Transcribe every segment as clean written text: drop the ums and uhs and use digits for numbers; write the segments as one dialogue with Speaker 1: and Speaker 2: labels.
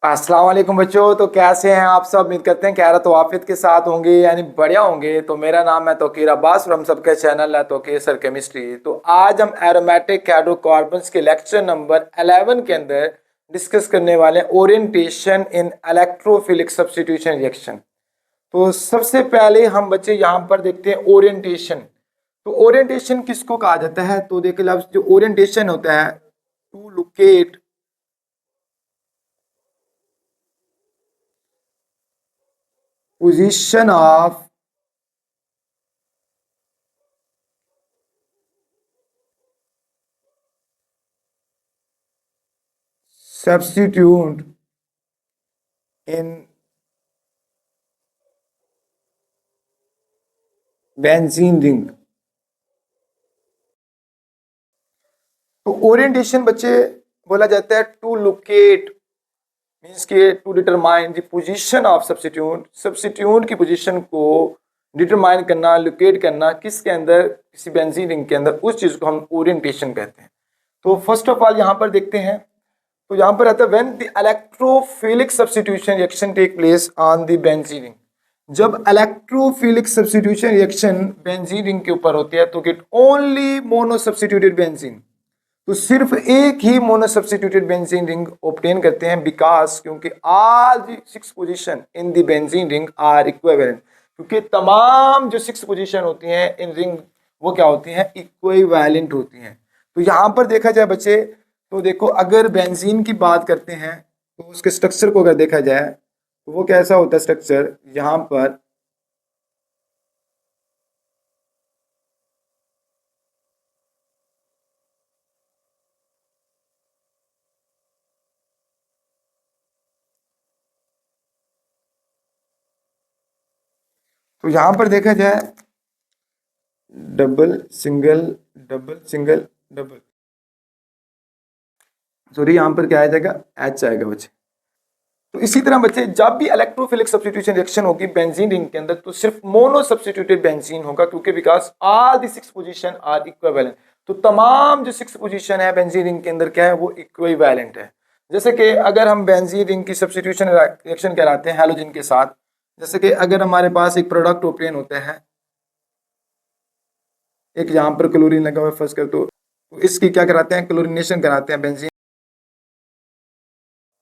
Speaker 1: अस्सलाम वालेकुम बच्चों। तो कैसे हैं आप सब? उम्मीद करते हैं खैर तो आफियत के साथ होंगे, यानी बढ़िया होंगे। तो मेरा नाम है तौकीर अब्बास और हम सबका चैनल है तौकीर सर केमिस्ट्री। तो आज हम एरोमेटिक हाइड्रोकार्बन्स के लेक्चर नंबर 11 के अंदर डिस्कस करने वाले हैं ओरिएंटेशन इन इलेक्ट्रोफिलिक सब्स्टिट्यूशन रिएक्शन। तो सबसे पहले हम बच्चे यहाँ पर देखते हैं ओरिएंटेशन। तो ओरिएंटेशन किसको कहा जाता है? तो देखिए लफ्ज़ जो ओरिएंटेशन होता है, to locate position of substituent in benzene ring। तो ओरिएंटेशन बच्चे बोला जाता है टू लोकेट, मीन्स के to determine the position of substitute की पोजीशन को डिटरमाइन करना, लोकेट करना किसके अंदर, किसी बेंजीन रिंग के अंदर, उस चीज को हम ओरिएंटेशन कहते हैं। तो फर्स्ट ऑफ ऑल यहाँ पर देखते हैं, तो यहाँ पर आता है when the electrophilic substitution reaction take place on the benzene ring. जब electrophilic substitution reaction benzene ring के ऊपर होती है तो get only mono substituted benzene, तो सिर्फ एक ही mono substituted benzene ring obtain करते हैं, बिकॉज क्योंकि all the 6 position in the benzene ring are equivalent, क्योंकि तमाम जो 6 पोजीशन होती हैं इन रिंग वो क्या होती हैं, इक्विवेलेंट होती हैं। तो यहाँ पर देखा जाए बच्चे, तो देखो अगर बेंजीन की बात करते हैं तो उसके स्ट्रक्चर को अगर देखा जाए तो वो कैसा होता है स्ट्रक्चर, यहाँ पर तो यहाँ पर देखा जाए double single double single double, sorry यहाँ पर क्या आ जाएगा, एच आएगा बच्चे। तो इसी तरह बच्चे जब भी इलेक्ट्रोफिलिक सब्स्टिट्यूशन रिएक्शन होगी बेंजीन रिंग के अंदर तो सिर्फ मोनो सब्स्टिट्यूटेड बेंजीन होगा, क्योंकि because all the 6 position are equivalent. तो तमाम जो 6 पोजीशन है बेंजीन रिंग के अंदर क्या है, वो इक्विवेलेंट है। जैसे कि अगर हम बेंजीन रिंग की सब्स्टिट्यूशन रिएक्शन कराते हैं हैलोजन के साथ, जैसे कि अगर हमारे पास एक प्रोडक्ट ऑब्टेन होता है, एक यहाँ पर क्लोरीन लगा हुआ है फर्स्ट कर, तो इसकी क्या कराते हैं, क्लोरीनेशन कराते हैं बेंजीन,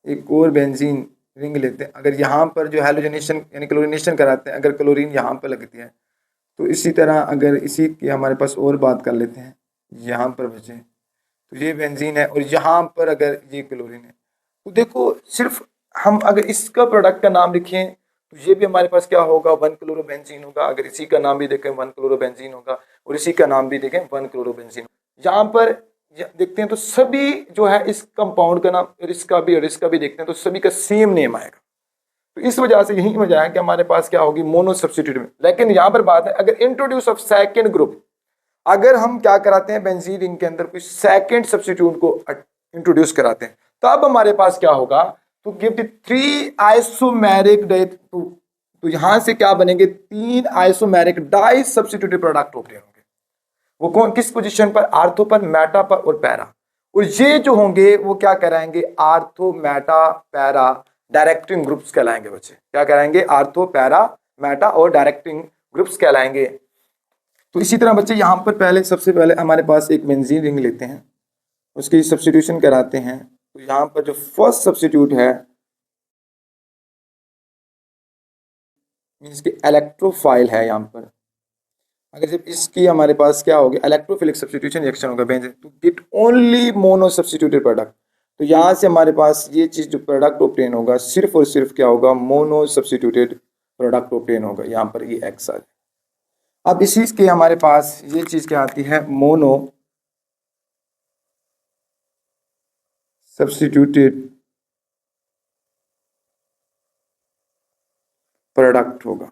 Speaker 1: एक और बेंजीन रिंग लेते हैं। अगर यहाँ पर जो हैलोजनेशन यानी क्लोरीनेशन कराते हैं, अगर क्लोरीन यहाँ पर लगती है, तो इसी तरह अगर इसी की हमारे पास और बात कर लेते हैं, यहाँ पर बचे तो ये बेंजीन है और यहाँ पर अगर ये क्लोरीन है, तो देखो सिर्फ हम अगर इसका प्रोडक्ट का नाम लिखें तो ये भी हमारे पास क्या होगा, 1 क्लोरोबेंजीन होगा। अगर इसी का नाम भी देखें 1 क्लोरोबेंजीन होगा और इसी का नाम भी देखें 1 क्लोरोबेंजीन। यहाँ पर देखते हैं तो सभी जो है इस कंपाउंड का नाम और इसका भी देखते हैं तो सभी का सेम नेम आएगा। तो इस वजह से यही वजह है कि हमारे पास क्या होगी, मोनो सब्स्टिट्यूट में। लेकिन यहाँ पर बात है अगर इंट्रोड्यूस ऑफ सेकेंड ग्रुप, अगर हम क्या कराते हैं बेंजीन रिंग के अंदर कोई सेकेंड सब्स्टिट्यूट को इंट्रोड्यूस कराते हैं, तब हमारे पास क्या होगा, तो गिव द 3 आइसोमेरिक तो यहां से क्या बनेंगे, 3 isomeric di substituted product obtain होंगे। वो कौन, किस पोजीशन पर, आर्थो पर, मेटा पर और पैरा। और ये जो होंगे वो क्या कराएंगे, ortho meta para directing groups कहलाएंगे बच्चे। क्या कराएंगे, आर्थो पैरा मेटा और डायरेक्टिंग ग्रुप्स कहलाएंगे। तो इसी तरह बच्चे यहाँ पर पहले सबसे पहले हमारे पास एक बेंजीन रिंग लेते हैं, उसकी सब्स्टिट्यूशन कराते हैं। तो यहाँ पर जो फर्स्ट सब्स्टिट्यूट है मीन्स कि इलेक्ट्रोफाइल है, यहाँ पर अगर जब इसकी हमारे पास क्या होगा, इलेक्ट्रोफिलिक सब्स्टिट्यूशन रिएक्शन होगा बेंजीन, तो get only mono substituted product. तो यहाँ से हमारे पास ये चीज़ जो प्रोडक्ट ऑब्टेन होगा सिर्फ और सिर्फ क्या होगा, मोनो सब्स्टिट्यूटेड प्रोडक्ट ऑब्टेन होगा। यहाँ पर ये एक्स आ जाए। अब इसी के हमारे पास ये चीज़ क्या आती है, मोनो सब्स्टिट्यूटेड प्रोडक्ट होगा।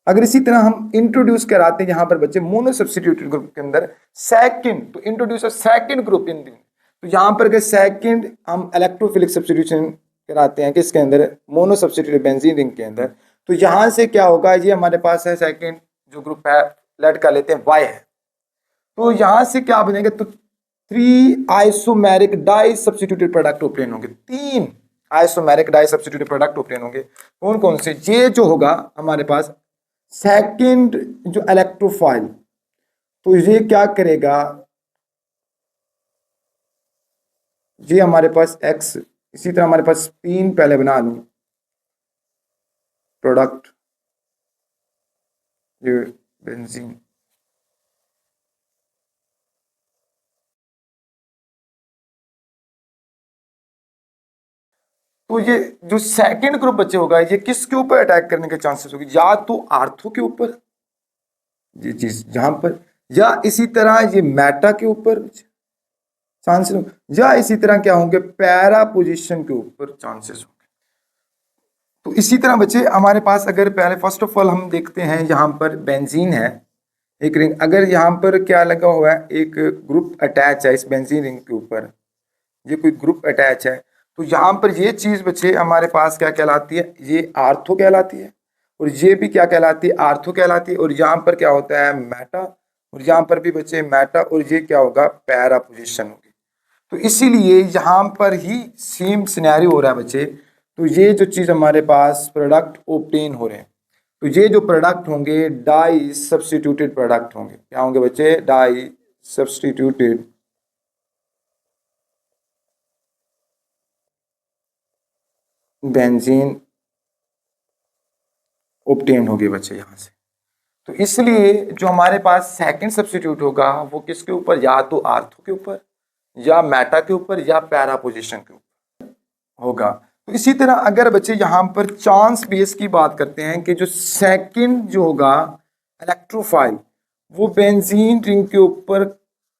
Speaker 1: अगर इसी तरह हम इंट्रोड्यूस कराते हैं यहाँ पर बच्चे मोनो सब्स्टिट्यूटेड ग्रुप के अंदर सेकंड, तो introduce a second group in दिन, तो यहाँ पर अगर सेकंड हम इलेक्ट्रोफिलिक सब्स्टिट्यूशन कराते हैं किसके अंदर, मोनो सब्स्टिट्यूटेड बेंजीन रिंग के अंदर, तो यहाँ से क्या होगा, ये हमारे पास है सेकंड जो ग्रुप है, लेट कर लेते हैं वाई है। तो यहाँ से क्या बनेगा, तो 3 isomeric di substituted product obtain होंगे। 3 isomeric di substituted product obtain होंगे। कौन कौन से? ये जो होगा हमारे पास सेकंड जो इलेक्ट्रोफाइल, तो ये क्या करेगा, ये हमारे पास X, इसी तरह हमारे पास 3 पहले बना लूं प्रोडक्ट, ये बेंजीन, तो ये जो सेकंड ग्रुप बचे होगा ये किसके ऊपर अटैक करने के चांसेस होगी? या तो आर्थो के ऊपर, ये चीज यहां पर, या इसी तरह ये मेटा के ऊपर चांसेस, या इसी तरह क्या होंगे, पैरा पोजीशन के ऊपर चांसेस होंगे। तो इसी तरह बच्चे हमारे पास अगर पहले फर्स्ट ऑफ ऑल हम देखते हैं, यहाँ पर बेंजीन है एक रिंग, अगर यहाँ पर क्या लगा हुआ है, एक ग्रुप अटैच है इस बेंजीन रिंग के ऊपर, ये कोई ग्रुप अटैच है, तो यहाँ पर ये चीज बच्चे हमारे पास क्या कहलाती है, ये आर्थो कहलाती है, और ये भी क्या कहलाती है, आर्थो कहलाती है, और यहाँ पर क्या होता है, मेटा, और यहाँ पर भी बच्चे मेटा, और ये क्या होगा, पैरा पोजीशन होगी। तो इसीलिए यहाँ पर ही सेम सिनेरियो हो रहा है बच्चे। तो ये जो चीज हमारे पास प्रोडक्ट ओब्टेन हो रहे हैं, तो ये जो प्रोडक्ट होंगे डाई सब्स्टिट्यूटेड प्रोडक्ट होंगे। क्या होंगे बच्चे? डाई सब्स्टिट्यूटेड बेंजीन ओब्टेन होगी बच्चे यहाँ से। तो इसलिए जो हमारे पास सेकंड सब्स्टिट्यूट होगा वो किसके ऊपर, या तो आर्थो के ऊपर, या मेटा के ऊपर, या पैरा पोजीशन के ऊपर होगा। तो इसी तरह अगर बच्चे यहाँ पर चांस बेस की बात करते हैं कि जो सेकंड जो होगा इलेक्ट्रोफाइल, वो बेंजीन रिंग के ऊपर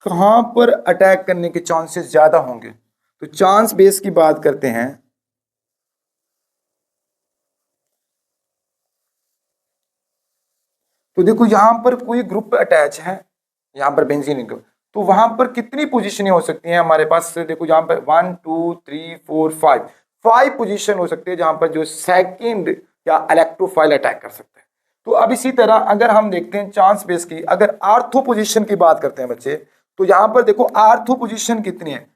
Speaker 1: कहाँ पर अटैक करने के चांसेस ज्यादा होंगे, तो चांस बेस की बात करते हैं, तो देखो यहाँ पर कोई ग्रुप अटैच है, यहाँ पर बेंजीन रिंग, तो वहां पर कितनी पोजीशनें हो सकती हैं हमारे पास? देखो यहाँ पर 1 2 3 4 5 पोजीशन हो सकती है जहां पर जो सेकंड या इलेक्ट्रोफाइल अटैक कर सकते हैं। तो अब इसी तरह अगर हम देखते हैं चांस बेस की, अगर आर्थो पोजीशन की बात करते हैं बच्चे, तो यहां पर देखो आर्थो पोजीशन कितनी है,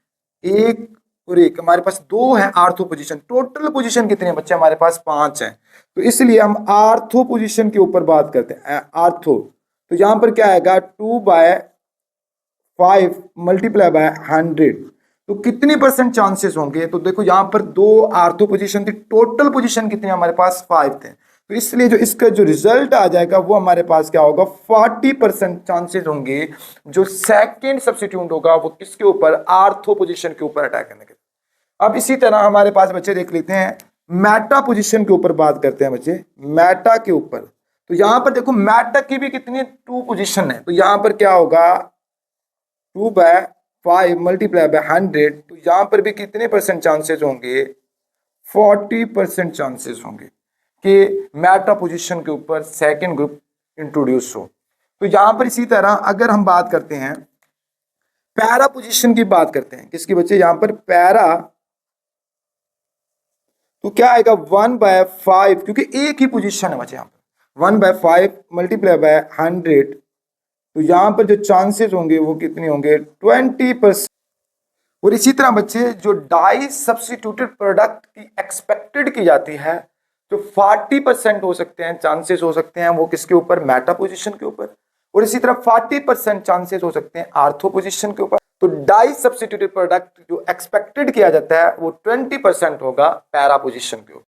Speaker 1: एक और एक, हमारे पास 2 है आर्थो पोजीशन। टोटल पोजीशन कितनी है बच्चे? हमारे पास 5 है। तो इसलिए हम आर्थो पोजीशन के ऊपर बात करते हैं, आर्थो, तो यहां पर क्या आएगा, 2/5 मल्टीप्लाई बाय 100, तो कितनी परसेंट चांसेस होंगे? तो देखो यहाँ पर 2 आर्थो पोजीशन थी, टोटल पोजीशन कितनी हमारे पास 5 थे, तो इसलिए जो इसका जो रिजल्ट आ जाएगा वो हमारे पास क्या होगा, 40% चांसेस होंगे जो सेकंड सब्स्टिट्यूट होगा वो किसके ऊपर, आर्थो पोजीशन के ऊपर अटैक करने के। अब इसी तरह हमारे पास बच्चे देख लेते हैं मेटा पोजीशन के ऊपर बात करते हैं बच्चे, मेटा के ऊपर, तो यहां पर देखो मेटा की भी कितनी 2 पोजीशन है, तो यहां पर क्या होगा, 2/5 मल्टीप्लाई बाय 100, तो यहां पर भी कितने परसेंट चांसेस होंगे, 40% चांसेस होंगे कि मेटा पोजीशन के ऊपर सेकंड ग्रुप इंट्रोड्यूस हो। तो यहां पर इसी तरह अगर हम बात करते हैं पैरा पोजीशन की बात करते हैं, किसकी बच्चे, यहां पर पैरा, तो क्या आएगा 1/5, क्योंकि एक ही पोजीशन है बच्चे, यहां पर 1/5 मल्टीप्लाई बाय 100, तो यहां पर जो चांसेस होंगे वो कितने होंगे, 20%। और इसी तरह बच्चे जो डाई सब्स्टिट्यूटेड प्रोडक्ट की एक्सपेक्टेड की जाती है, जो 40% हो सकते हैं चांसेस हो सकते हैं वो किसके ऊपर, मेटा पोजीशन के ऊपर, और इसी तरह 40% चांसेस हो सकते हैं आर्थो पोजीशन के ऊपर। तो डाई सब्स्टिट्यूटेड प्रोडक्ट जो एक्सपेक्टेड किया जाता है वो 20% होगा पैरा पोजीशन के ऊपर।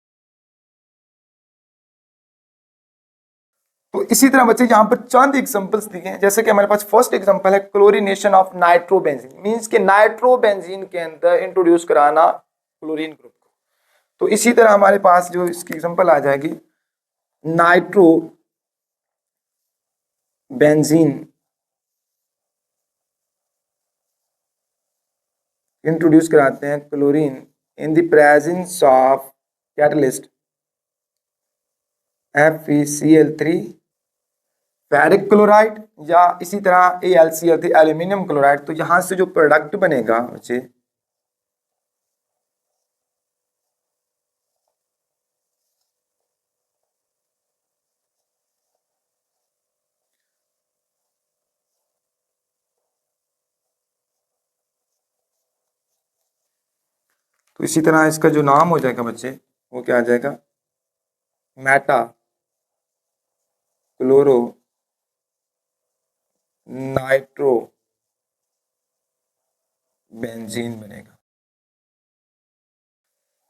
Speaker 1: तो इसी तरह बच्चे यहाँ पर चंद एग्जांपल्स दिए हैं, जैसे कि हमारे पास फर्स्ट एग्जांपल है क्लोरीनेशन ऑफ नाइट्रोबेंजीन, मींस कि नाइट्रोबेंजीन के अंदर इंट्रोड्यूस कराना क्लोरीन ग्रुप को। तो इसी तरह हमारे पास जो इसकी एग्जांपल आ जाएगी नाइट्रोबेंजीन इंट्रोड्यूस कराते हैं chlorine in the presence of catalyst FeCl3 ferric chloride, या इसी तरह AlCl3 एल्यूमिनियम क्लोराइड। तो यहां से जो प्रोडक्ट बनेगा बच्चे, तो इसी तरह इसका जो नाम हो जाएगा बच्चे वो क्या आ जाएगा, मेटा क्लोरो नाइट्रो बेंजीन बनेगा।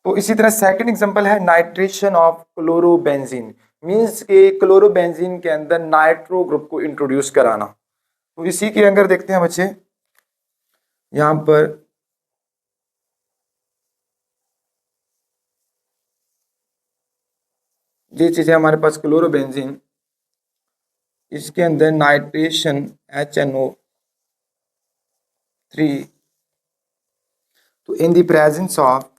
Speaker 1: तो इसी तरह सेकंड एग्जांपल है नाइट्रेशन ऑफ क्लोरोबेंजीन, मींस के क्लोरोबेंजीन के अंदर नाइट्रो ग्रुप को इंट्रोड्यूस कराना। तो इसी के अंदर देखते हैं बच्चे, यहां पर ये चीज है हमारे पास क्लोरोबेंजीन, इसके अंदर नाइट्रेशन HNO3, तो in the presence of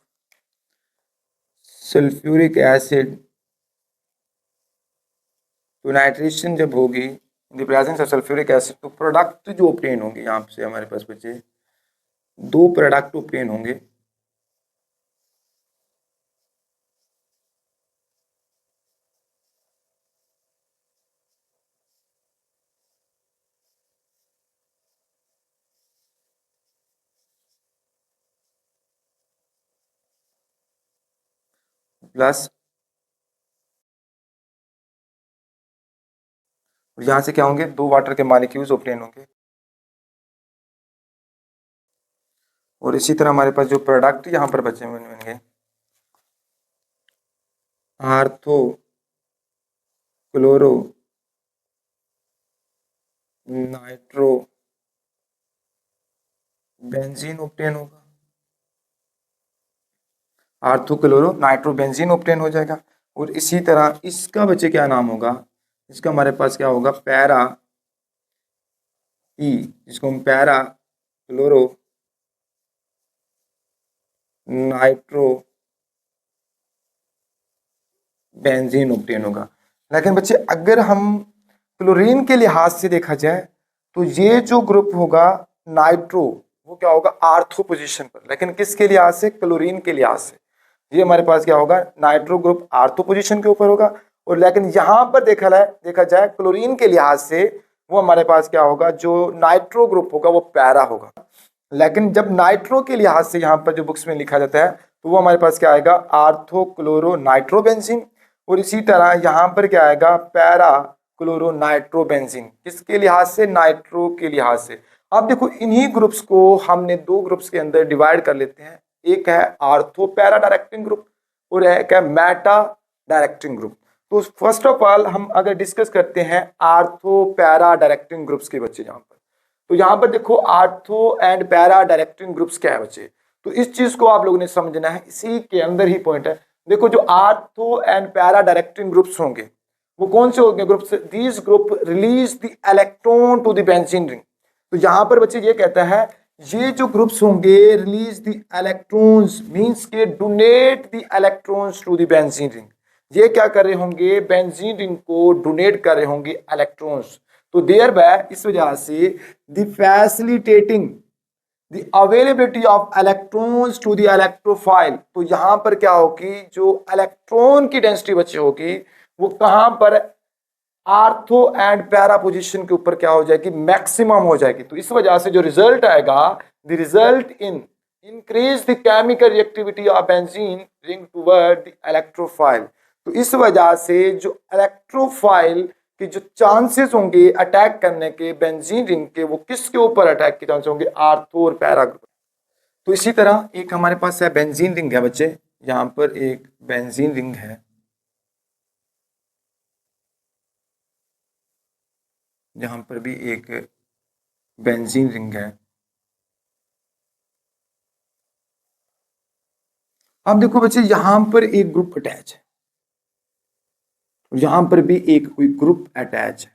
Speaker 1: sulphuric acid, तो नाइट्रेशन जब होगी in the presence of sulphuric acid, तो प्रोडक्ट जो ऑब्टेन होंगे यहाँ से हमारे पास बचे दो प्रोडक्ट ऑब्टेन होंगे। प्लस यहां से क्या होंगे, दो वाटर के मॉलिक्यूल्स ऑब्टेन होंगे। और इसी तरह हमारे पास जो प्रोडक्ट यहाँ पर बचे हुए होंगे, ortho chloro nitro benzene obtain होगा, ortho chloro nitro benzene obtain हो जाएगा। और इसी तरह इसका बच्चे क्या नाम होगा, इसका हमारे पास क्या होगा, पैरा ई, जिसको हम para chloro nitro benzene obtain होगा। लेकिन बच्चे अगर हम क्लोरीन के लिहाज से देखा जाए तो ये जो ग्रुप होगा नाइट्रो, वो क्या होगा आर्थो पोजीशन पर, लेकिन किसके लिहाज से, क्लोरीन के लिहाज से। ये हमारे पास क्या होगा, नाइट्रो ग्रुप आर्थो पोजीशन के ऊपर होगा। और लेकिन यहां पर देखा जाए क्लोरीन के लिहाज से, वो हमारे पास क्या होगा, जो नाइट्रो ग्रुप होगा वो पैरा होगा। लेकिन जब नाइट्रो के लिहाज से यहाँ पर जो बुक्स में लिखा जाता है तो वो हमारे पास क्या आएगा, आर्थो क्लोरो नाइट्रोबेंजीन। और इसी तरह यहाँ पर क्या आएगा, पैरा क्लोरो नाइट्रोबेंजीन, किसके लिहाज से, नाइट्रो के लिहाज से। अब देखो इन्हीं ग्रुप्स को हमने दो ग्रुप्स के अंदर डिवाइड कर लेते हैं, एक है आर्थो पैरा डायरेक्टिंग ग्रुप और एक है मेटा डायरेक्टिंग ग्रुप। तो फर्स्ट ऑफ ऑल हम अगर डिस्कस करते हैं आर्थो पैरा डायरेक्टिंग ग्रुप्स के बच्चे, यहाँ पर तो यहाँ पर देखो ortho and para directing groups क्या है बच्चे, तो इस चीज को आप लोगों ने समझना है, इसी के अंदर ही पॉइंट है। देखो जो ortho and para directing groups होंगे वो कौन से होंगे groups, these group release the electron to the benzene ring. तो यहाँ पर बच्चे ये कहता है ये जो ग्रुप्स होंगे रिलीज द इलेक्ट्रॉन्स, मींस के donate the electrons to the benzene ring, ये क्या कर रहे होंगे, बेंजीन रिंग को डोनेट कर रहे होंगे इलेक्ट्रॉन्स। तो देयर बाय, इस वजह से the facilitating the availability of electrons to the electrophile, तो यहां पर क्या होगी, जो इलेक्ट्रॉन की डेंसिटी बच्चे होगी वो कहां पर, आर्थो एंड पैरा पोजीशन के ऊपर क्या हो जाएगी, मैक्सिमम हो जाएगी। तो इस वजह से जो रिजल्ट आएगा, the result in increase the chemical reactivity of benzene ring toward the electrophile. तो इस वजह से जो इलेक्ट्रोफाइल कि जो चांसेस होंगे अटैक करने के बेंजीन रिंग के, वो किसके ऊपर अटैक के चांसेस होंगे, आर्थो और पैरा ग्रुप। तो इसी तरह एक हमारे पास है बेंजीन रिंग है बच्चे, यहाँ पर एक बेंजीन रिंग है, यहाँ पर भी एक बेंजीन रिंग है। अब देखो बच्चे यहाँ पर एक ग्रुप अटैच है, यहां पर भी एक कोई ग्रुप अटैच है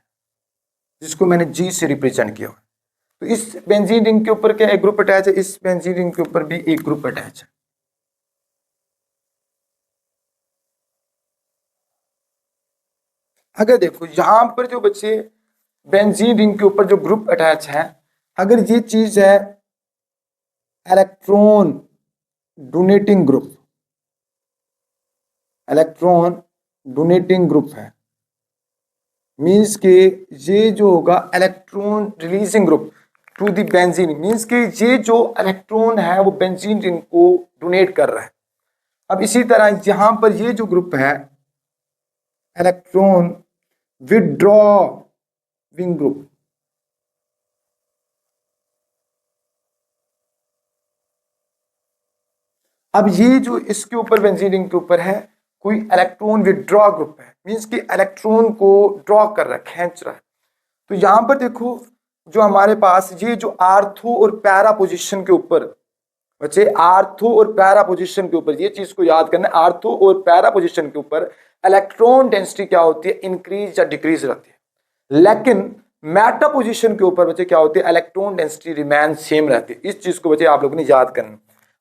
Speaker 1: जिसको मैंने जी से रिप्रेजेंट किया। तो इस बेंजीन रिंग के ऊपर क्या एक ग्रुप अटैच है, इस बेंजीन रिंग के ऊपर भी एक ग्रुप अटैच है। अगर देखो यहां पर जो बच्चे बेंजीन रिंग के ऊपर जो ग्रुप अटैच है, अगर ये चीज है electron donating group, electron donating group है, मींस के ये जो होगा electron releasing group, to the benzene means कि ये जो इलेक्ट्रॉन है वो बेंजीन रिंग को डोनेट कर रहा है। अब इसी तरह यहां पर ये जो ग्रुप है इलेक्ट्रॉन विड्रॉविंग ग्रुप, अब ये जो इसके ऊपर बेंजीन रिंग के ऊपर है कोई इलेक्ट्रॉन विड्रॉ ग्रुप है, मीन्स कि इलेक्ट्रॉन को ड्रॉ कर रहा है, खींच रहा है। तो यहां पर देखो जो हमारे पास ये जो आर्थो और पैरा पोजीशन के ऊपर बच्चे, आर्थो और पैरा पोजीशन के ऊपर ये चीज को याद करना है, आर्थो और पैरा पोजीशन के ऊपर इलेक्ट्रॉन डेंसिटी क्या होती है, इंक्रीज या डिक्रीज रहती है। लेकिन मेटा पोजीशन के ऊपर बच्चे क्या होती है, इलेक्ट्रॉन डेंसिटी रिमेन सेम रहती है। इस चीज को बच्चे आप लोगों ने याद करना।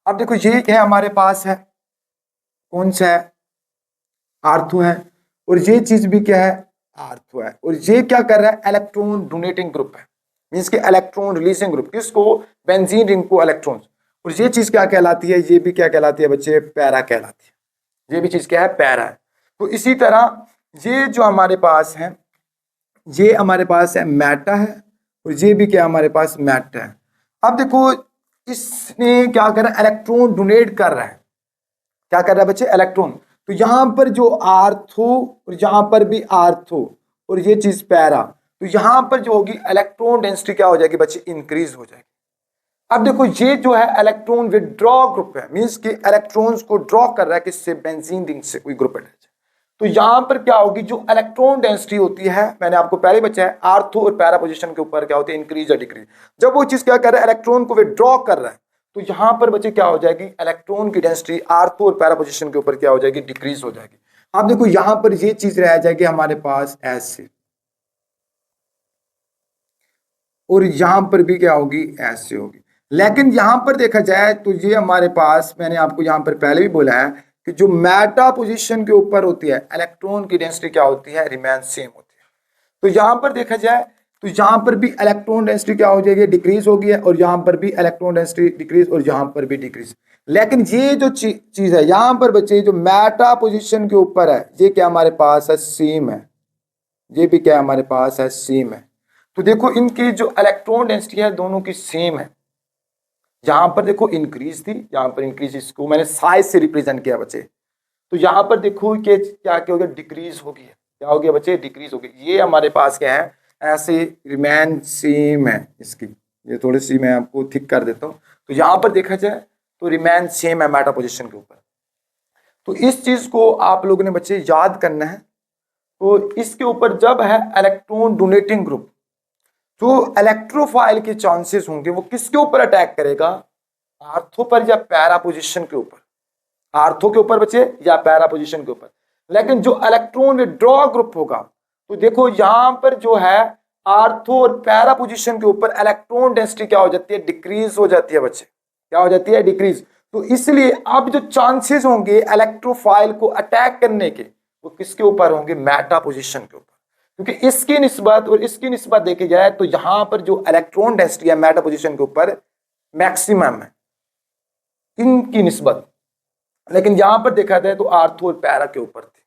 Speaker 1: अब देखो ये क्या हमारे पास है, कौन सा है, आर्थो है, और ये चीज भी क्या है, आर्थो है, और ये क्या कर रहा है, इलेक्ट्रॉन डोनेटिंग ग्रुप है, मींस के इलेक्ट्रॉन रिलीजिंग ग्रुप, किसको, बेंजीन रिंग को इलेक्ट्रॉन्स। और ये चीज क्या कहलाती है, ये भी क्या कहलाती है बच्चे, पैरा कहलाती है। ये भी चीज क्या है, पैरा है। तो इसी तरह ये जो हमारे पास है, ये हमारे पास है मेटा है, और ये भी क्या हमारे पास मेटा है। अब देखो इसने क्या कर रहा है, इलेक्ट्रॉन डोनेट कर रहा है, क्या कर रहा है बच्चे, इलेक्ट्रॉन। तो यहां पर जो आर्थो और यहां पर भी आर्थो और ये चीज पैरा, तो यहां पर जो होगी इलेक्ट्रॉन डेंसिटी क्या हो जाएगी बच्चे, इंक्रीज हो जाएगी। अब देखो ये जो है इलेक्ट्रॉन विड्रॉ ग्रुप है, मींस कि इलेक्ट्रॉन्स को ड्रॉ कर रहा है किससे, बेंजीन रिंग से कोई ग्रुप अटैच। तो यहां पर क्या होगी, जो इलेक्ट्रॉन डेंसिटी होती है, मैंने आपको पहले बच्चा है, आर्थो और पैरा पोजीशन के ऊपर क्या होती है, इंक्रीज या डिक्रीज। जब वो चीज क्या कर रहा है, इलेक्ट्रॉन को विड्रॉ कर रहा है, तो यहां पर बच्चे क्या हो जाएगी, इलेक्ट्रॉन की डेंसिटी आर्थो और पैरा पोजीशन के ऊपर क्या हो जाएगी, डिक्रीज हो जाएगी। अब देखो यहां पर ये चीज रह जाएगी हमारे पास ऐसे, और यहां पर भी क्या होगी, ऐसे होगी। लेकिन यहां पर देखा जाए तो ये हमारे पास, मैंने आपको यहां पर पहले भी बोला है कि जो मेटा पोजीशन के ऊपर होती है इलेक्ट्रॉन की डेंसिटी क्या होती है, रिमेन सेम होती है। तो यहां पर देखा जाए तो यहां पर भी इलेक्ट्रॉन डेंसिटी क्या हो जाएगी, डिक्रीज होगी है, और यहां पर भी इलेक्ट्रॉन डेंसिटी डिक्रीज, और यहां पर भी डिक्रीज। लेकिन ये जो चीज है यहां पर बच्चे, जो मेटा पोजीशन के ऊपर है, ये क्या हमारे पास है, सेम है। ये भी क्या हमारे पास है, सेम है। तो देखो इनकी जो इलेक्ट्रॉन डेंसिटी है दोनों की सेम है। यहां पर देखो इंक्रीज थी, यहां पर इंक्रीज, इसको मैंने साइज से रिप्रेजेंट किया बच्चे। तो यहां पर देखो कि क्या क्या हो गया, डिक्रीज हो गई है, क्या हो गया बच्चे, डिक्रीज हो गई। ये हमारे पास क्या है, ऐसे रिमेन सेम है इसकी। ये थोड़ी सी मैं आपको थिक कर देता हूं। तो यहां पर देखा जाए तो रिमेन सेम है मेटा पोजीशन के ऊपर। तो इस चीज को आप लोगों ने बच्चे याद करना है। तो इसके ऊपर जब है इलेक्ट्रॉन डोनेटिंग ग्रुप, जो इलेक्ट्रोफाइल के चांसेस होंगे वो किसके ऊपर अटैक करेगा, आर्थो पर या पैरा पोजीशन के ऊपर, आर्थो के ऊपर बच्चे या पैरा पोजीशन के ऊपर। लेकिन जो इलेक्ट्रॉन विड्रॉ ग्रुप होगा, तो देखो यहां पर जो है आर्थो और पैरा पोजीशन के ऊपर इलेक्ट्रॉन डेंसिटी क्या हो जाती है, डिक्रीज हो जाती है बच्चे, क्या हो जाती है, डिक्रीज। तो इसलिए अब जो चांसेस होंगे इलेक्ट्रोफाइल को अटैक करने के, वो किसके ऊपर होंगे, मेटा पोजीशन के ऊपर। क्योंकि इसकी निस्बत और इसकी निस्बत देखी जाए तो यहां पर जो इलेक्ट्रॉन डेंसिटी है मेटा पोजीशन के ऊपर मैक्सिमम है इनकी निस्बत। लेकिन यहां पर देखा जाए तो आर्थो और पैरा के ऊपर थी।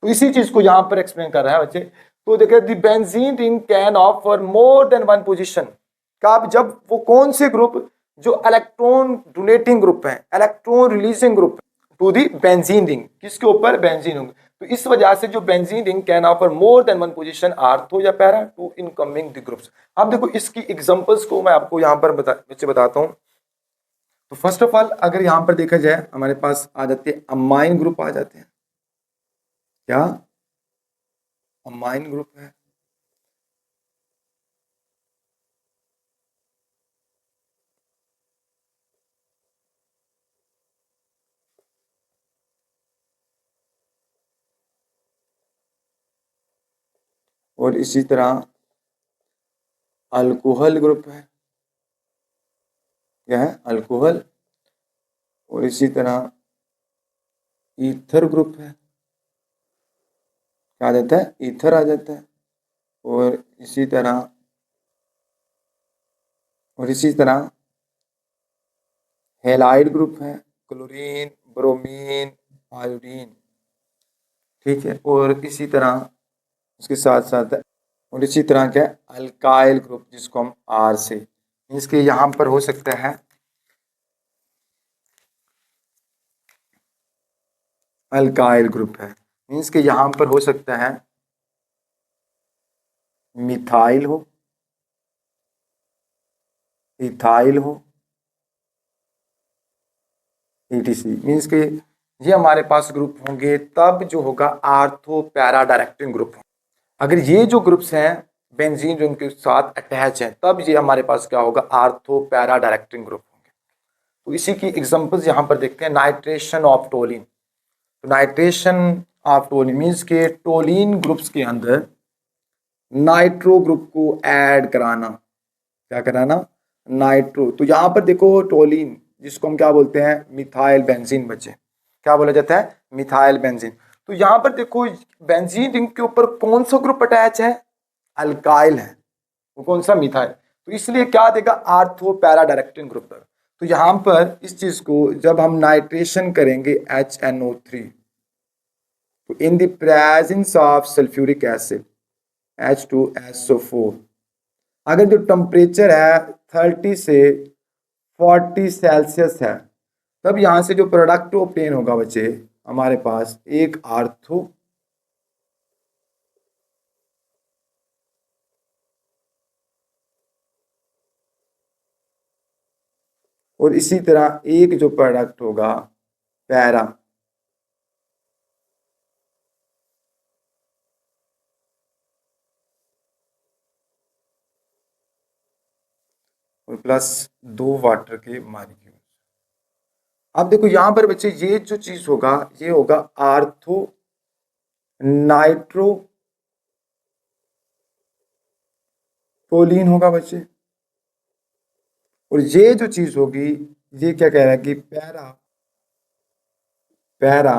Speaker 1: तो इसी चीज को यहां पर एक्सप्लेन कर रहा है बच्चे। तो देखिए the benzene ring can offer more than one position का, जब वो कौन से ग्रुप, जो इलेक्ट्रॉन डोनेटिंग ग्रुप है, electron releasing group to the benzene ring, किसके ऊपर, बेंजीन रिंग। तो इस वजह से जो benzene ring can offer more than one position ortho या para to incoming the groups. अब देखो इसकी एग्जांपल्स को मैं आपको यहां पर बताता हूं। तो फर्स्ट ऑफ ऑल अगर यहां पर देखा जाए हमारे पास आ जाते हैं अमाइन ग्रुप, आ जाते हैं क्या, अमाइन ग्रुप है। और इसी तरह अल्कोहल ग्रुप है, क्या है, अल्कोहल। और इसी तरह ईथर ग्रुप है, क्या आ जाता है, ईथर आ जाता है। और इसी तरह हेलाइड ग्रुप है, क्लोरीन, ब्रोमीन, आयोडीन, ठीक है। और इसी तरह उसके साथ साथ, और इसी तरह क्या है, अल्काइल ग्रुप, जिसको हम आर से मीन्स कि यहाँ पर हो सकता है अल्काइल ग्रुप है, मीन्स कि यहाँ पर हो सकता है मिथाइल हो, इथाइल हो, ईटीसी। मीन्स कि ये हमारे पास ग्रुप होंगे तब जो होगा आर्थो पैरा डायरेक्टिंग ग्रुप। अगर ये जो ग्रुप्स हैं बेंजीन जो उनके साथ अटैच हैं तब ये हमारे पास क्या होगा आर्थो पैरा डायरेक्टिंग ग्रुप होंगे। तो इसी की एग्जांपल्स यहाँ पर देखते हैं, नाइट्रेशन ऑफ टोलिन। तो नाइट्रेशन ऑफ टोलिन मीन्स के टोलिन ग्रुप्स के अंदर नाइट्रो ग्रुप को ऐड कराना, क्या कराना, नाइट्रो। तो यहाँ पर देखो टोलिन जिसको हम क्या बोलते हैं मिथाइल बेंजीन, बच्चे क्या बोला जाता है मिथाइल बेंजीन। तो यहाँ पर देखो बेंजीन रिंग के ऊपर कौन सा ग्रुप अटैच है, अल्काइल है, वो कौन सा मिथाइल। तो इसलिए क्या देगा आर्थो पैरा डायरेक्टिंग ग्रुप। तो यहाँ पर इस चीज को जब हम नाइट्रेशन करेंगे HNO3, तो in the presence of sulphuric acid H2SO4, अगर जो टेम्परेचर है 30 से 40 सेल्सियस है तब यहाँ से जो प्रोडक्ट ऑब्टेन होगा बच्चे हमारे पास एक आर्थो और इसी तरह एक जो प्रोडक्ट होगा पैरा। और प्लस 2 वाटर के मॉलिक्यूल। अब देखो यहां पर बच्चे ये जो चीज होगा ये होगा आर्थो नाइट्रो टोलिन होगा बच्चे। और ये जो चीज होगी ये क्या कह रहा है कि पैरा पैरा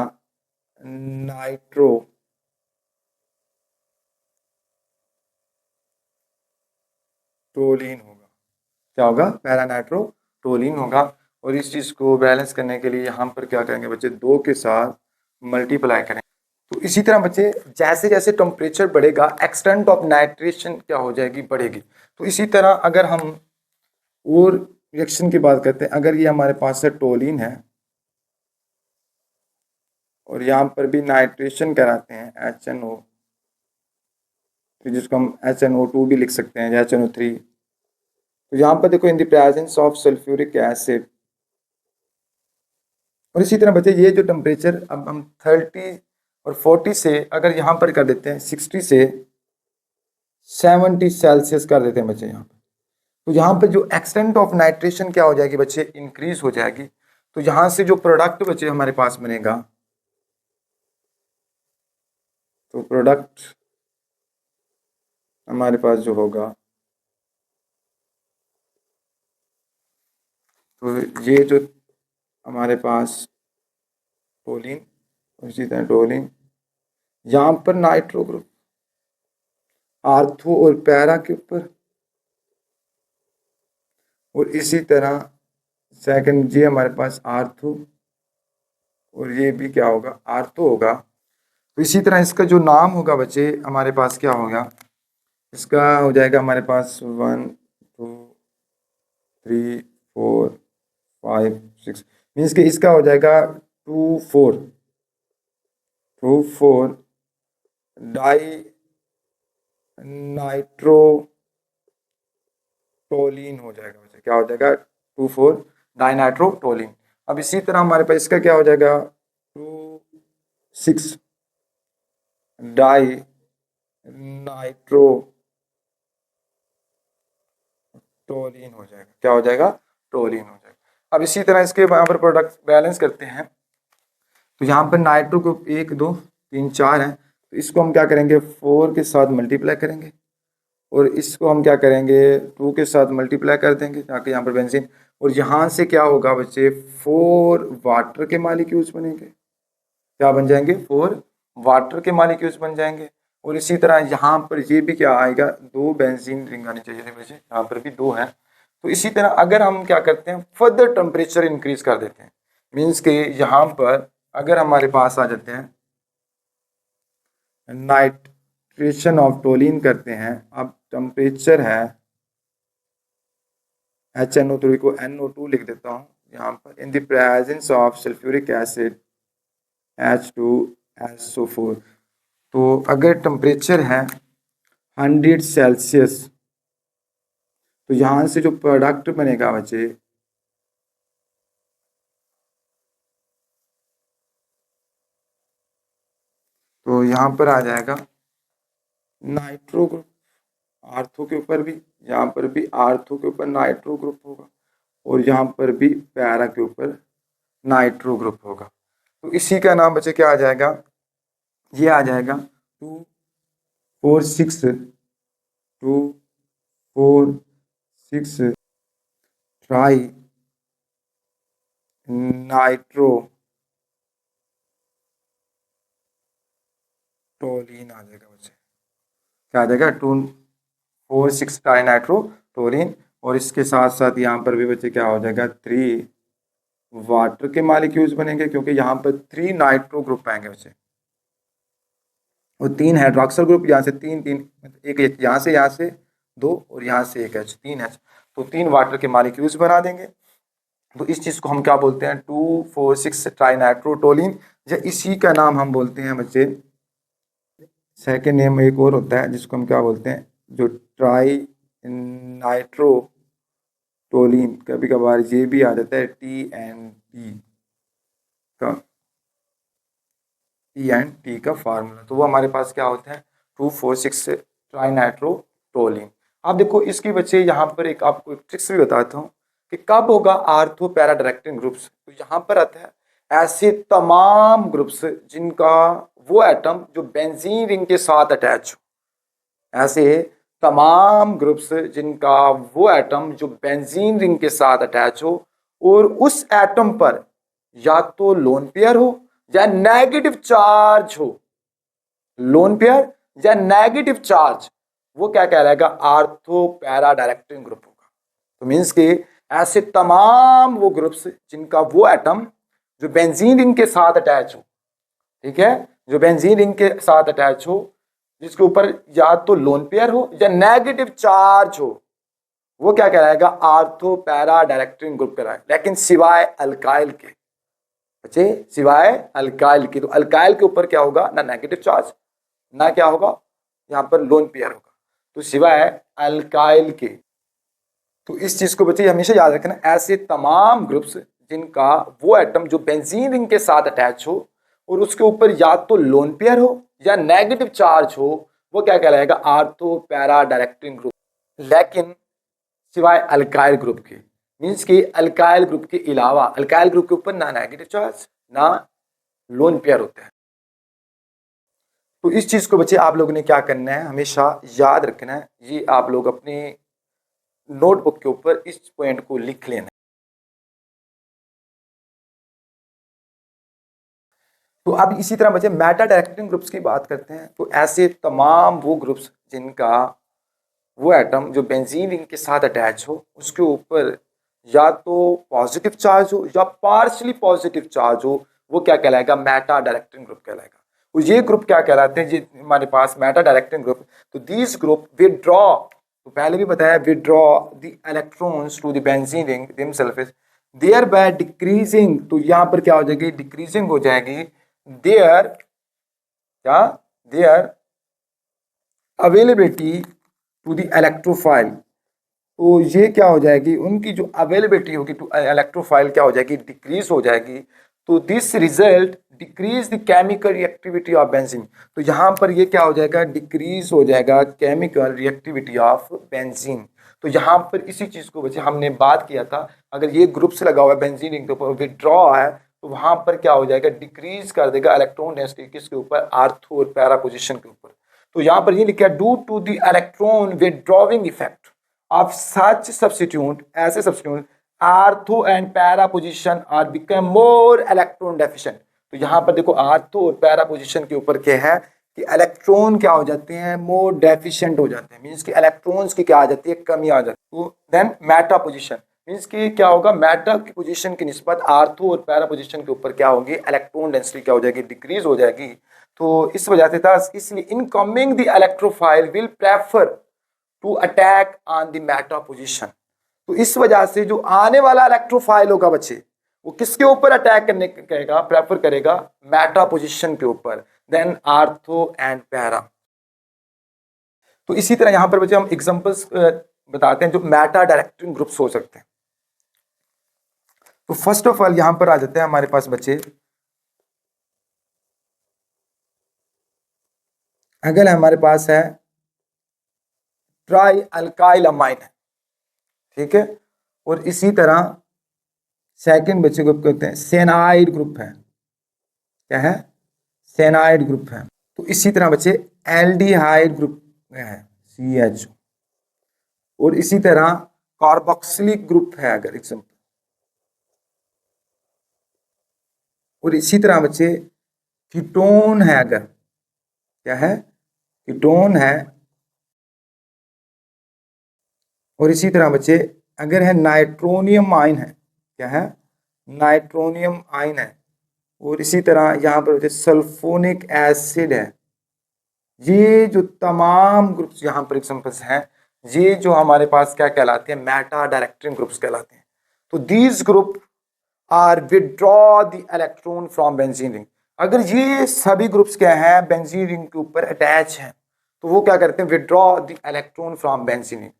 Speaker 1: नाइट्रो टोलिन होगा, क्या होगा पैरा नाइट्रो टोलिन होगा। और इस चीज को बैलेंस करने के लिए यहाँ पर क्या करेंगे बच्चे 2 के साथ मल्टीप्लाई करेंगे। तो इसी तरह बच्चे जैसे जैसे टेम्परेचर बढ़ेगा एक्सटेंट ऑफ नाइट्रेशन क्या हो जाएगी बढ़ेगी। तो इसी तरह अगर हम और रिएक्शन की बात करते हैं, अगर ये हमारे पास है टोलिन है और यहाँ पर भी नाइट्रेशन कराते हैं HNO, तो जिसको हम HNO2 भी लिख सकते हैं या HNO3। तो यहाँ पर देखो in the presence of sulphuric acid. और इसी तरह बच्चे ये जो टेम्परेचर अब हम 30 और 40 से अगर यहाँ पर कर देते हैं 60 से 70 सेल्सियस कर देते हैं बच्चे यहाँ पर, तो यहाँ पर जो एक्सटेंट ऑफ नाइट्रेशन क्या हो जाएगी बच्चे इंक्रीज हो जाएगी। तो यहाँ से जो प्रोडक्ट बच्चे हमारे पास बनेगा, तो प्रोडक्ट हमारे पास जो होगा तो ये जो हमारे पास टोलिन और इसी तरह टोलिन यहाँ पर नाइट्रो ग्रुप आर्थो और पैरा के ऊपर, और इसी तरह सेकंड ये हमारे पास आर्थो और ये भी क्या होगा आर्थो होगा। तो इसी तरह इसका जो नाम होगा बच्चे हमारे पास क्या होगा, इसका हो जाएगा हमारे पास 1 2 3 4 5 6, मीन्स कि इसका हो जाएगा 2 4 डाई नाइट्रोटोलिन हो जाएगा बच्चे, क्या हो जाएगा 2 4 डाई नाइट्रोटोलिन। अब इसी तरह हमारे पास इसका क्या हो जाएगा 2 6 डाई नाइट्रोटोलिन हो जाएगा, क्या हो जाएगा टोलिन हो जाएगा। अब इसी तरह इसके यहाँ पर प्रोडक्ट बैलेंस करते हैं, तो यहाँ पर नाइट्रो को 1 2 3 4 है, तो इसको हम क्या करेंगे 4 के साथ मल्टीप्लाई करेंगे और इसको हम क्या करेंगे 2 के साथ मल्टीप्लाई कर देंगे ताकि यहाँ पर बेंजीन। और यहाँ से क्या होगा बच्चे 4 वाटर के मॉलिक्यूल्स बनेंगे, क्या बन जाएंगे 4 वाटर के मॉलिक्यूल्स बन जाएंगे। और इसी तरह यहाँ पर ये भी क्या आएगा 2 बेंजीन रिंग आनी चाहिए थे बच्चे, यहाँ पर भी 2 है। तो इसी तरह अगर हम क्या करते हैं फर्दर टेम्परेचर इंक्रीज कर देते हैं, मीन्स के यहाँ पर अगर हमारे पास आ जाते हैं नाइट्रेशन ऑफ टोलिन करते हैं, अब टेम्परेचर है HNO3 को NO2 लिख देता हूँ यहाँ पर। In the presence of sulphuric acid H2SO4। तो अगर टेम्परेचर है 100 सेल्सियस तो यहाँ से जो प्रोडक्ट बनेगा बच्चे, तो यहाँ पर आ जाएगा नाइट्रो ग्रुप आर्थो के ऊपर भी, यहाँ पर भी आर्थो के ऊपर नाइट्रो ग्रुप होगा और यहाँ पर भी पैरा के ऊपर नाइट्रो ग्रुप होगा। तो इसी का नाम बच्चे क्या आ जाएगा, ये आ जाएगा 2,4,6 ट्राई नाइट्रो टोलिन आ जाएगा बच्चे। क्या आ जाएगा, 2,4,6 ट्राई नाइट्रो टोलिन। और इसके साथ साथ यहाँ पर भी बच्चे क्या हो जाएगा, 3 वाटर के मॉलिक्यूल्स बनेंगे क्योंकि यहाँ पर 3 नाइट्रो ग्रुप आएंगे बच्चे और 3 हाइड्रोक्सिल ग्रुप, यहाँ से 3 3 एक यहाँ से 2 और यहाँ से एक H, 3 H, तो 3 वाटर के मॉलिक्यूल्स बना देंगे। तो इस चीज़ को हम क्या बोलते हैं, 2,4,6 ट्राइनाइट्रोटोलिन, या इसी का नाम हम बोलते हैं बच्चे, सेकेंड नेम एक और होता है जिसको हम क्या बोलते हैं, जो ट्राई नाइट्रोटोलिन, कभी कभार ये भी आ जाता है TNT का फार्मूला। तो वो हमारे पास क्या होता है, 2,4,6 ट्राइनाइट्रोटोलिन। आप देखो इसकी बच्चे यहाँ पर एक आपको एक ट्रिक्स भी बताता हूँ कि कब होगा आर्थो पैरा डायरेक्टिंग ग्रुप्स। तो यहाँ पर आता है ऐसे तमाम ग्रुप्स जिनका वो एटम जो बेंजीन रिंग के साथ अटैच हो, ऐसे तमाम ग्रुप्स जिनका वो एटम जो बेंजीन रिंग के साथ अटैच हो और उस एटम पर या तो लोन पेयर हो या नेगेटिव चार्ज हो, लोन पेयर या नेगेटिव चार्ज, वो क्या कहलाएगा, आर्थो पैरा डायरेक्टिंग ग्रुप होगा। तो मीन्स कि ऐसे तमाम वो ग्रुप्स जिनका वो एटम जो बेंजीन रिंग के साथ अटैच हो, ठीक है, जो बेंजीन रिंग के साथ अटैच हो, जिसके ऊपर या तो लोन पेयर हो या नेगेटिव चार्ज हो, वो क्या कहलाएगा, आर्थो पैरा डायरेक्टिंग ग्रुप कहलाएगा। लेकिन सिवाय अल्काइल के बच्चे, सिवाय अल्काइल के। तो अल्काइल के ऊपर क्या होगा, ना नेगेटिव चार्ज ना क्या होगा, यहाँ पर लोन पेयर होगा। तो सिवाय अल्काइल के। तो इस चीज को बच्चे हमेशा याद रखना, ऐसे तमाम ग्रुप्स जिनका वो एटम जो बेंजीन रिंग के साथ अटैच हो और उसके ऊपर या तो लोन पेयर हो या नेगेटिव चार्ज हो, वो क्या कहलाएगा, आर्थो पैरा डायरेक्टिंग ग्रुप। लेकिन सिवाय अल्काइल ग्रुप के, मीन्स कि अल्काइल ग्रुप के अलावा अल्काइल ग्रुप के ऊपर ना नेगेटिव चार्ज ना लोन पेयर होता है। तो इस चीज को बच्चे आप लोगों ने क्या करना है, हमेशा याद रखना है। ये आप लोग अपने नोटबुक के ऊपर इस पॉइंट को लिख लेना है। तो अब इसी तरह बच्चे मेटा डायरेक्टिंग ग्रुप्स की बात करते हैं। तो ऐसे तमाम वो ग्रुप्स जिनका वो एटम जो बेंजीन रिंग के साथ अटैच हो, उसके ऊपर या तो पॉजिटिव चार्ज हो या पार्शली पॉजिटिव चार्ज हो, वो क्या कहलाएगा, मेटा डायरेक्टिंग ग्रुप कहलाएगा। और ये ग्रुप क्या कहलाते हैं, ये हमारे पास मेटा डायरेक्टिंग ग्रुप। तो दिस ग्रुप विड्रॉ, तो पहले भी बताया, withdraw the electrons to the benzene ring themselves, there by decreasing, तो यहाँ पर क्या हो जाएगी, डिक्रीजिंग हो जाएगी देयर, क्या, their availability to the electrophile. तो ये क्या हो जाएगी, उनकी जो अवेलेबिलिटी होगी टू इलेक्ट्रोफाइल क्या हो जाएगी, डिक्रीज हो जाएगी। तो this result decrease the chemical reactivity of benzene. तो यहाँ पर ये क्या हो जाएगा, डिक्रीज हो जाएगा केमिकल रिएक्टिविटी ऑफ बेंजीन। तो यहाँ पर इसी चीज को बच्चे हमने बात किया था, अगर ये ग्रुप से लगा हुआ है बेंजीन रिंग के ऊपर, विड्रॉ है, तो वहां पर क्या हो जाएगा, डिक्रीज कर देगा इलेक्ट्रॉन डेंसिटी किसके ऊपर, आर्थो और पैरा पोजिशन के ऊपर। तो यहाँ पर ये लिखा है, due to the electron withdrawing effect of such substitute, ऐसे substitute ortho and para position are become more electron deficient. तो यहाँ पर देखो आर्थो और पैरा पोजिशन के ऊपर क्या है कि इलेक्ट्रॉन क्या हो जाते हैं, मोर डेफिशिएंट हो जाते हैं, मींस कि इलेक्ट्रॉन्स की क्या आ जाती है, कमी आ जाती है। तो देन मेटा पोजिशन मींस कि क्या होगा, मेटा की पोजिशन की निस्बत आर्थो और पैरा पोजिशन के ऊपर क्या होगी, इलेक्ट्रॉन डेंसिटी क्या हो जाएगी, डिक्रीज हो जाएगी। तो इस वजह से था, इसलिए incoming the electrophile will prefer to attack on the meta position। तो इस वजह से जो आने वाला इलेक्ट्रोफाइल होगा बच्चे, वो किसके ऊपर अटैक करने करेगा, प्रेफर करेगा मेटा पोजीशन के ऊपर, देन आर्थो एंड पैरा। तो इसी तरह यहां पर बच्चे हम एग्जांपल्स बताते हैं जो मेटा डायरेक्टिंग ग्रुप्स हो सकते हैं। तो फर्स्ट ऑफ ऑल यहां पर आ जाते हैं हमारे पास बच्चे, अगर हमारे पास है ट्राई अल्काइल अमाइन है, ठीक है, और इसी तरह सेकंड बच्चे ग्रुप कहते हैं सेनाइड ग्रुप है, क्या है, सेनाइड ग्रुप है। तो इसी तरह बच्चे एल्डिहाइड ग्रुप में है CH, और इसी तरह कार्बोक्सिलिक ग्रुप है अगर एग्जाम्पल, और इसी तरह बच्चे कीटोन है अगर, क्या है, कीटोन है, और इसी तरह बच्चे अगर है नाइट्रोनियम आयन है, क्या है, नाइट्रोनियम आयन है, और इसी तरह यहाँ पर बच्चे सल्फोनिक एसिड है। ये जो तमाम ग्रुप्स यहाँ पर एग्जांपल्स हैं, ये जो हमारे पास क्या कहलाते हैं, मेटा डायरेक्टिंग ग्रुप्स कहलाते हैं। तो these group are withdraw the electron from benzene ring. अगर ये सभी ग्रुप्स क्या हैं, बेंजीन रिंग के ऊपर अटैच हैं, तो वो क्या करते हैं, withdraw the electron from benzene ring.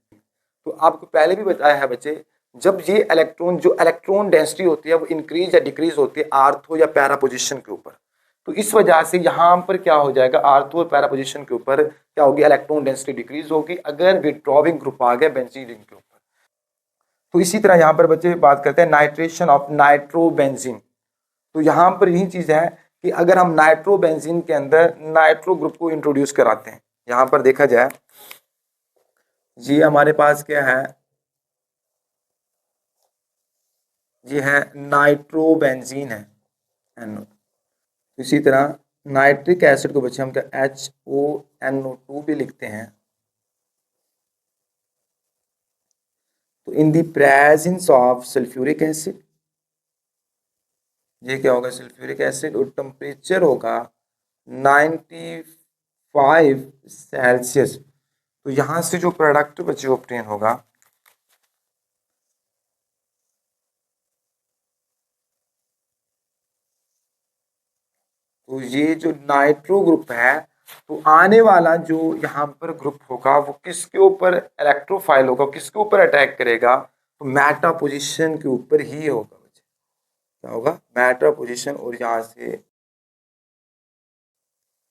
Speaker 1: तो आपको पहले भी बताया है बच्चे, जब ये इलेक्ट्रॉन, जो इलेक्ट्रॉन डेंसिटी होती है वो इंक्रीज या डिक्रीज होती है आर्थो या पैरा पोजीशन के ऊपर, तो इस वजह से यहाँ पर क्या हो जाएगा, आर्थो और पैरा पोजीशन के ऊपर क्या होगी, इलेक्ट्रॉन डेंसिटी डिक्रीज होगी अगर विड्रॉविंग ग्रुप आ गया बेंजीन रिंग के ऊपर। तो इसी तरह यहाँ पर बच्चे बात करते हैं नाइट्रेशन ऑफ नाइट्रोबेंजीन। तो यहाँ पर यही चीज है कि अगर हम नाइट्रोबेंजीन के अंदर नाइट्रो ग्रुप को इंट्रोड्यूस कराते हैं, यहाँ पर देखा जाए ये हमारे पास क्या है, ये है नाइट्रोबेंजीन है NO। इसी तरह नाइट्रिक एसिड को बच्चे हम क्या HONO2 भी लिखते हैं। तो in the presence of sulphuric acid, ये क्या होगा, सल्फ्यूरिक एसिड, और टेम्परेचर होगा 95 सेल्सियस। तो यहां से जो प्रोडक्ट बच्चे ऑब्टेन होगा, तो ये जो नाइट्रो ग्रुप है, तो आने वाला जो यहाँ पर ग्रुप होगा वो किसके ऊपर इलेक्ट्रोफाइल होगा, किसके ऊपर अटैक करेगा, तो मेटा पोजीशन के ऊपर ही होगा बच्चे, क्या होगा, मेटा पोजीशन, और यहाँ से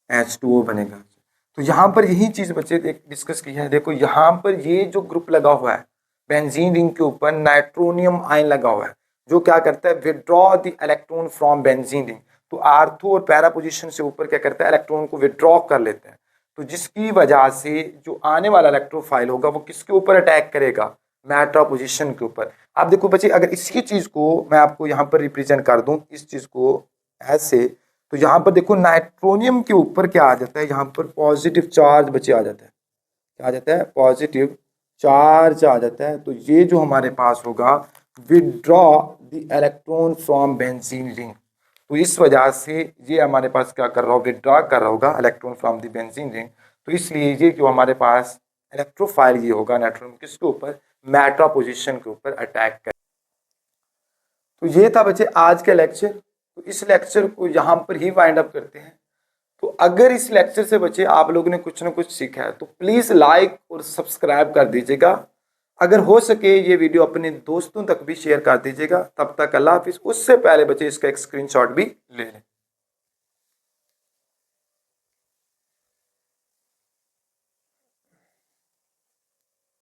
Speaker 1: H2O बनेगा। तो यहाँ पर यही चीज बच्चे डिस्कस की है। देखो यहाँ पर ये जो ग्रुप लगा हुआ है बेंजीन रिंग के ऊपर, नाइट्रोनियम आयन लगा हुआ है जो क्या करता है, withdraw the electron from benzene ring. तो आर्थो और पैरा पोजीशन से ऊपर क्या करता है, इलेक्ट्रॉन को विड्रॉ कर लेते हैं। तो जिसकी वजह से जो आने वाला इलेक्ट्रोफाइल होगा वो किसके ऊपर अटैक करेगा, मेटा पोजीशन के ऊपर। आप देखो बच्चे, अगर इसी चीज को मैं आपको यहाँ पर रिप्रेजेंट कर दूं, इस चीज को ऐसे, तो यहाँ पर देखो नाइट्रोनियम के ऊपर क्या आ जाता है, यहाँ पर पॉजिटिव चार्ज बच्चे आ जाता है, क्या आ जाता है, पॉजिटिव चार्ज आ जाता है। तो ये जो हमारे पास होगा, withdraw the electron from benzene ring. तो इस वजह से ये हमारे पास क्या कर रहा होगा, विड्रॉ कर रहा होगा electron from the benzene ring. तो इसलिए ये जो हमारे पास इलेक्ट्रोफाइल ये होगा नाइट्रोनियम किसके ऊपर, मेटा पोजीशन के ऊपर अटैक कर। तो ये था बच्चे आज का लेक्चर। तो इस लेक्चर को यहाँ पर ही वाइंड अप करते हैं। तो अगर इस लेक्चर से बच्चे आप लोगों ने कुछ ना कुछ सीखा है तो प्लीज लाइक और सब्सक्राइब कर दीजिएगा। अगर हो सके ये वीडियो अपने दोस्तों तक भी शेयर कर दीजिएगा। तब तक अल्लाह हाफिज। उससे पहले बच्चे इसका एक स्क्रीनशॉट भी ले